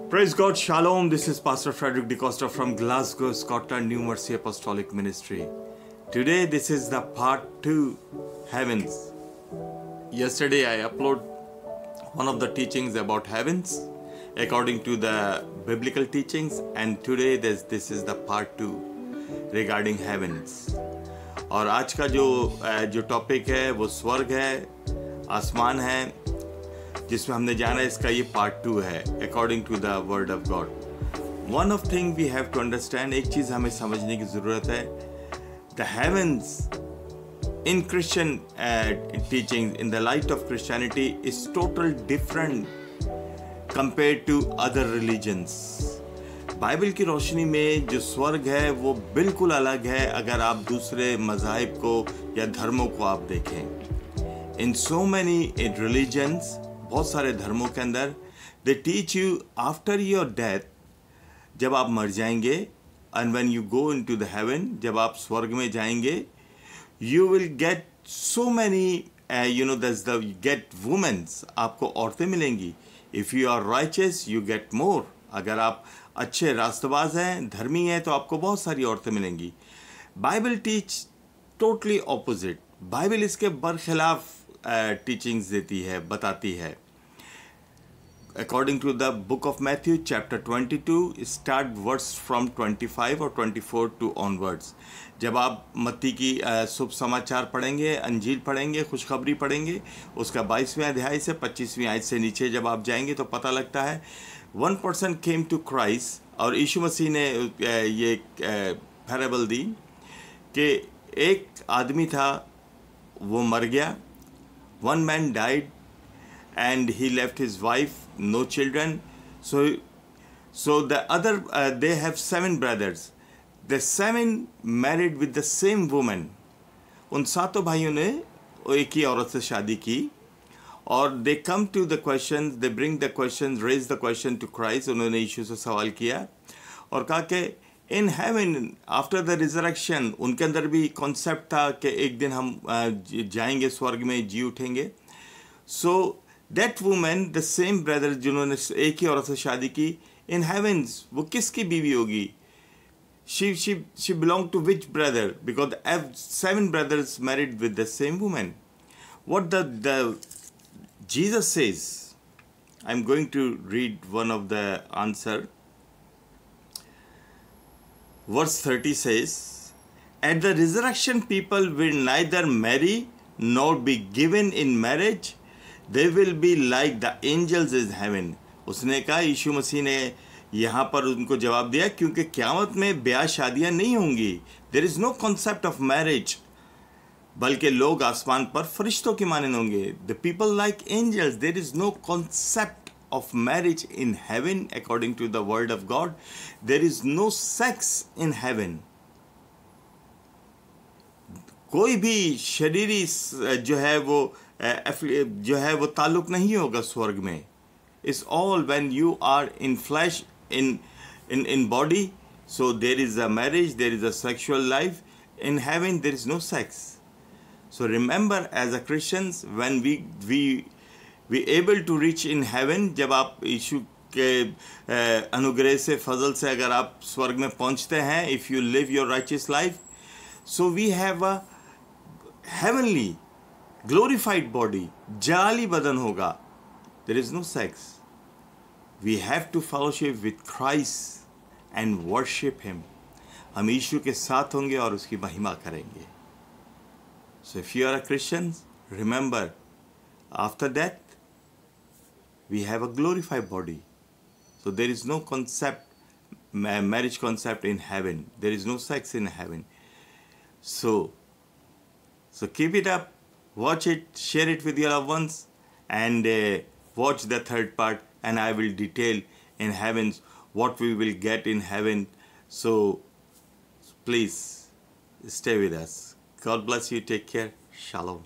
Praise God, Shalom. This is Pastor Frederick DeCosta from Glasgow, Scotland, New Mercy Apostolic Ministry. Today, this is the part 2, Heavens. Yesterday, I uploaded one of the teachings about heavens according to the biblical teachings, and today this is the part 2 regarding heavens. और आज का जो topic है वो स्वर्ग है, आसमान है, जिसमें हमने जाना इसका ये पार्ट 2 है according to the word of God. One of thing we have to understand, एक चीज़ हमें समझने की ज़रूरत है. The heavens in Christian teaching in the light of Christianity is total different compare to other religions. Bible की रोशनी में जो स्वर्ग है वो बिल्कुल अलग है अगर आप दूसरे मज़ाहिब को या धर्मों को आप देखें. इन सो मैनी रिलीजन्स, बहुत सारे धर्मों के अंदर, they teach you after your death, जब आप मर जाएंगे, and when you go into the heaven, जब आप स्वर्ग में जाएंगे, you will get so many get womens, आपको औरतें मिलेंगी. If you are righteous you get more. अगर आप अच्छे रास्तबाज हैं, धर्मी हैं, तो आपको बहुत सारी औरतें मिलेंगी. Bible teach totally opposite. Bible इसके बरखिलाफ टीचिंग्स देती है, बताती है. According to the book of Matthew chapter 22 start verse from 25 और 24 टू ऑनवर्ड्स. जब आप मत्ती की शुभ समाचार पढ़ेंगे, अंजील पढ़ेंगे, खुशखबरी पढ़ेंगे, उसका 22वें अध्याय से 25वीं आयत से नीचे जब आप जाएंगे तो पता लगता है one person came to Christ. और यीशु मसीह ने ये पैराबल दी कि एक आदमी था, वो मर गया. One man died and he left his wife, no children. So the other, they have 7 brothers. The 7 married with the same woman. उन सातों भाइयों ने एक ही औरत से शादी की. और they come to the questions, they bring the questions, raise the question to Christ. उन्होंने यीशु से सवाल किया और कहा कि in heaven after the resurrection, उनके अंदर भी कॉन्सेप्ट था कि एक दिन हम जाएंगे स्वर्ग में, जी उठेंगे. So that women, the same brother, जिन्होंने एक ही औरत से शादी की, इन हेवन्स वो किसकी बीवी होगी? She belong to which brother? Because 7 brothers married with the same women. What the Jesus says, I am going to read one of the answer. Verse 30 says, at the resurrection people will neither marry nor be given in marriage. They will be like the angels in heaven. उसने कहा, यीशु मसीह ने यहाँ पर उनको जवाब दिया, क्योंकि क़यामत में ब्याह शादियाँ नहीं होंगी. There is no concept of marriage. बल्कि लोग आसमान पर फरिश्तों की मानने होंगे. The people like angels. There is no concept of marriage in heaven according to the word of God. There is no sex in heaven. कोई भी शरीरी जो है वो ताल्लुक नहीं होगा स्वर्ग में. It's all when you are in flesh, in body. So there is a marriage, there is a sexual life. In heaven there is no sex. So remember, as a Christians, when we able to reach in heaven, जब आप यीशु के अनुग्रह से, फजल से अगर आप स्वर्ग में पहुंचते हैं, if you live your righteous life, so we have a heavenly glorified body. जाली बदन होगा. There is no sex. We have to fellowship with Christ and worship him. हम यीशु के साथ होंगे और उसकी महिमा करेंगे. So if you are a Christian, remember, after death we have a glorified body. So there is no concept, marriage concept in heaven. There is no sex in heaven. So keep it up, watch it, share it with your loved ones, and watch the third part, and I will detail in heavens what we will get in heaven. So please stay with us. God bless you. Take care. Shalom.